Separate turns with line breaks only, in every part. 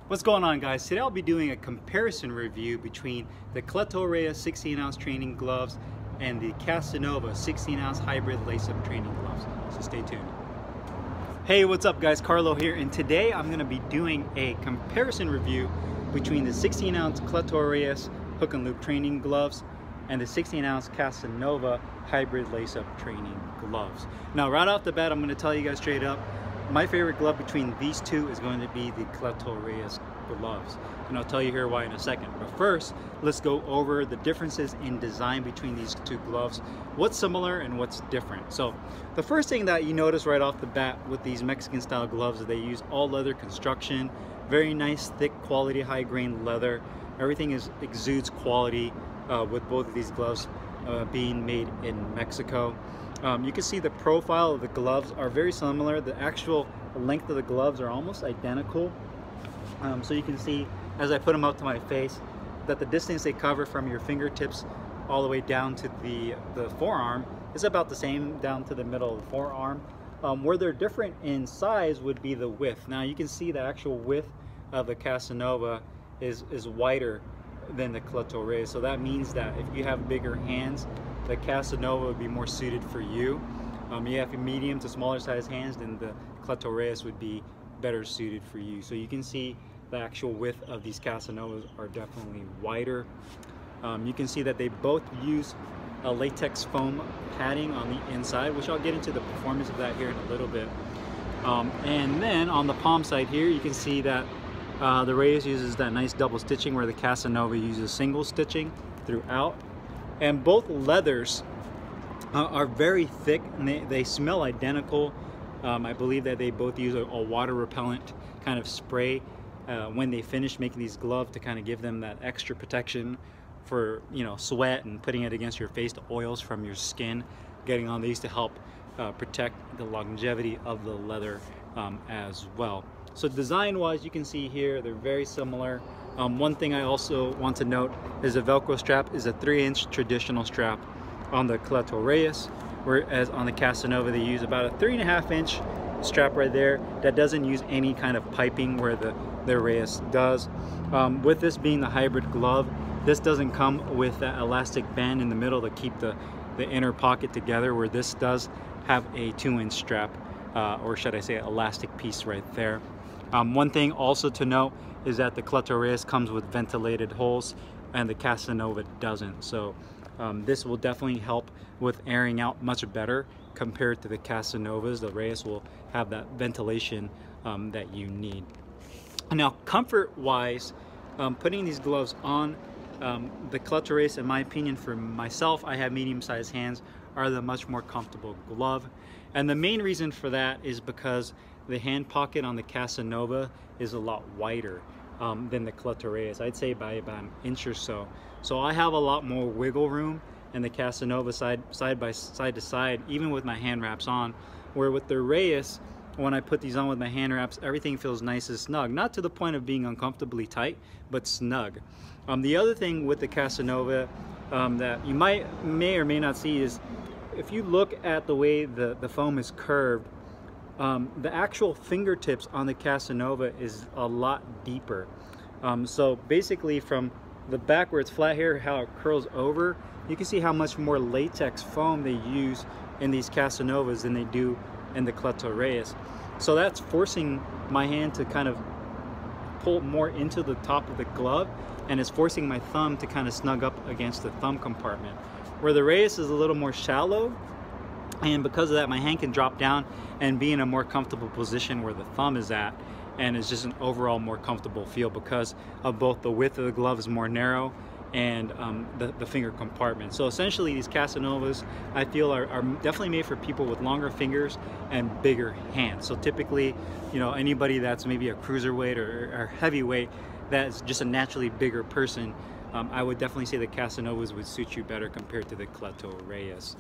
What's going on, guys? Today I'll be doing a comparison review between the Cleto Reyes 16-ounce training gloves and the Casanova 16-ounce hybrid lace-up training gloves. So stay tuned. Hey, what's up, guys? Carlo here, and today I'm going to be doing a comparison review between the 16-ounce Cleto Reyes hook and loop training gloves and the 16-ounce Casanova hybrid lace-up training gloves. Now, right off the bat, I'm going to tell you guys straight up, my favorite glove between these two is going to be the Cleto Reyes gloves, and I'll tell you here why in a second. But first, let's go over the differences in design between these two gloves, what's similar and what's different. So the first thing that you notice right off the bat with these Mexican style gloves is they use all leather construction, very nice thick quality high grain leather. Everything exudes quality with both of these gloves being made in Mexico. You can see the profile of the gloves are very similar. The actual length of the gloves are almost identical. So you can see as I put them up to my face that the distance they cover from your fingertips all the way down to the forearm is about the same down to the middle of the forearm. Where they're different in size would be the width. Now you can see the actual width of the Casanova is wider than the Cleto Reyes. So that means that if you have bigger hands, the Casanova would be more suited for you. You have medium to smaller size hands, then the Cleto Reyes would be better suited for you. So you can see the actual width of these Casanovas are definitely wider. You can see that they both use a latex foam padding on the inside, which I'll get into the performance of that here in a little bit. And then on the palm side here, you can see that the Reyes uses that nice double stitching where the Casanova uses single stitching throughout. And both leathers are very thick, and they smell identical. I believe that they both use a water repellent kind of spray when they finish making these gloves to kind of give them that extra protection for, you know, sweat and putting it against your face, the oils from your skin getting on these to help protect the longevity of the leather as well. So design wise, you can see here they're very similar. One thing I also want to note is the Velcro strap is a 3-inch traditional strap on the Cleto Reyes, whereas on the Casanova they use about a 3.5-inch strap right there that doesn't use any kind of piping where the Reyes does. With this being the hybrid glove, this doesn't come with that elastic band in the middle to keep the inner pocket together, where this does have a 2-inch strap, or should I say elastic piece right there. One thing also to note is that the Cleto Reyes comes with ventilated holes and the Casanova doesn't. So this will definitely help with airing out much better compared to the Casanovas. The Reyes will have that ventilation that you need. Now, comfort wise, putting these gloves on, the Cleto Reyes, in my opinion, for myself, I have medium-sized hands, are the much more comfortable glove. And the main reason for that is because the hand pocket on the Casanova is a lot wider than the Cleto Reyes. I'd say by about an inch or so. So I have a lot more wiggle room in the Casanova side to side, even with my hand wraps on, where with the Reyes, when I put these on with my hand wraps, everything feels nice and snug. Not to the point of being uncomfortably tight, but snug. The other thing with the Casanova that you may or may not see is if you look at the way the foam is curved, the actual fingertips on the Casanova is a lot deeper. So basically from the back where it's flat here, how it curls over, you can see how much more latex foam they use in these Casanovas than they do in the Cleto Reyes. So that's forcing my hand to kind of pull more into the top of the glove, and it's forcing my thumb to kind of snug up against the thumb compartment. Where the Reyes is a little more shallow, and because of that my hand can drop down and be in a more comfortable position where the thumb is at, and it's just an overall more comfortable feel because of both the width of the glove is more narrow and the finger compartment. So essentially these Casanovas I feel are definitely made for people with longer fingers and bigger hands. So typically, you know, anybody that's maybe a cruiserweight or heavyweight that's just a naturally bigger person, I would definitely say the Casanovas would suit you better compared to the Cleto Reyes.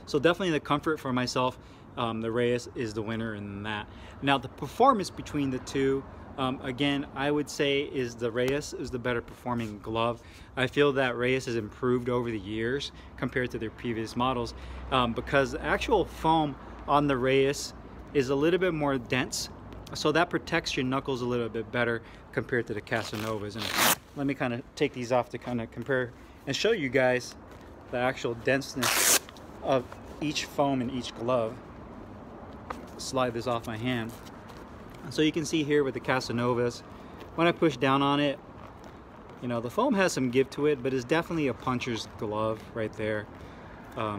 So definitely the comfort for myself, the Reyes is the winner in that. Now the performance between the two, again, I would say is the Reyes is the better performing glove. I feel that Reyes has improved over the years compared to their previous models because the actual foam on the Reyes is a little bit more dense So that protects your knuckles a little bit better compared to the Casanovas. And let me kind of take these off to kind of compare and show you guys the actual denseness of each foam in each glove. Slide this off my hand. So you can see here with the Casanovas, when I push down on it, you know, the foam has some give to it, but it's definitely a puncher's glove right there.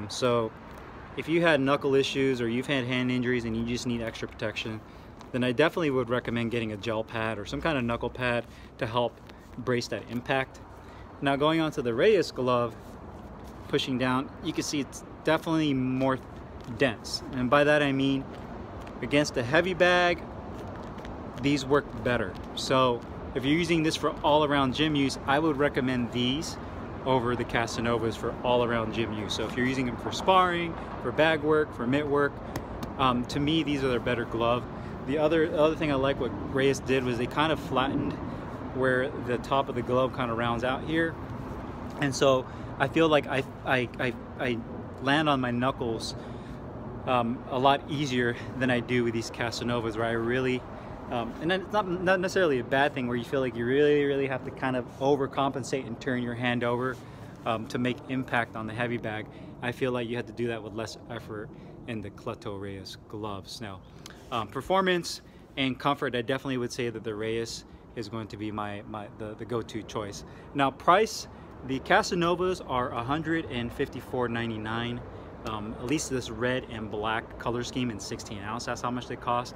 So if you had knuckle issues or you've had hand injuries and you just need extra protection, then I definitely would recommend getting a gel pad or some kind of knuckle pad to help brace that impact. Now going on to the Reyes glove, pushing down, you can see it's definitely more dense. And by that I mean, against a heavy bag, these work better. So if you're using this for all-around gym use, I would recommend these over the Casanovas for all-around gym use. So if you're using them for sparring, for bag work, for mitt work, to me these are their better glove. The other thing I like what Reyes did was they kind of flattened where the top of the glove kind of rounds out here, and so I feel like I land on my knuckles a lot easier than I do with these Casanovas, where I really and then it's not necessarily a bad thing where you feel like you really have to kind of overcompensate and turn your hand over to make impact on the heavy bag. I feel like you have to do that with less effort in the Cleto Reyes gloves. Now performance and comfort, I definitely would say that the Reyes is going to be the go-to choice. Now price, the Casanovas are $154.99. At least this red and black color scheme in 16 ounce, that's how much they cost.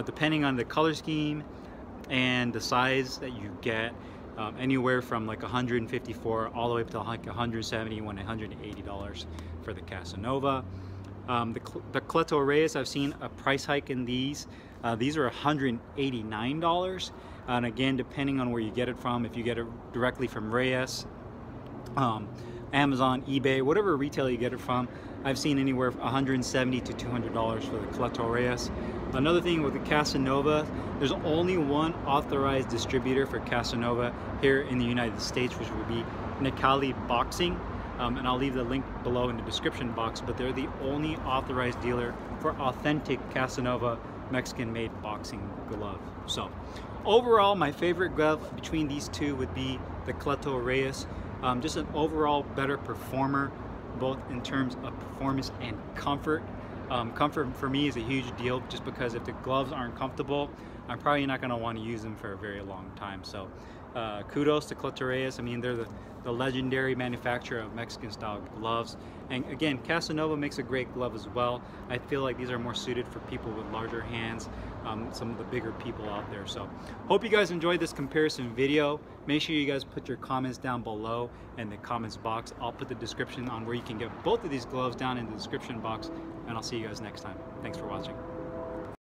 Depending on the color scheme and the size that you get, anywhere from like $154 all the way up to like $170, $180 for the Casanova. The Cleto Reyes, I've seen a price hike in these. These are $189, and again, depending on where you get it from, if you get it directly from Reyes, Amazon, eBay, whatever retail you get it from, I've seen anywhere from $170 to $200 for the Cleto Reyes. Another thing with the Casanova, there's only one authorized distributor for Casanova here in the United States, which would be Nicali Boxing. And I'll leave the link below in the description box, but they're the only authorized dealer for authentic Casanova Mexican-made boxing glove. So overall, my favorite glove between these two would be the Cleto Reyes. Just an overall better performer, both in terms of performance and comfort. Comfort for me is a huge deal, just because if the gloves aren't comfortable, I'm probably not going to want to use them for a very long time. So kudos to Cleto Reyes. I mean, they're the legendary manufacturer of Mexican style gloves. And again, Casanova makes a great glove as well. I feel like these are more suited for people with larger hands, some of the bigger people out there. So hope you guys enjoyed this comparison video. Make sure you guys put your comments down below in the comments box. I'll put the description on where you can get both of these gloves down in the description box, and I'll see you guys next time. Thanks for watching.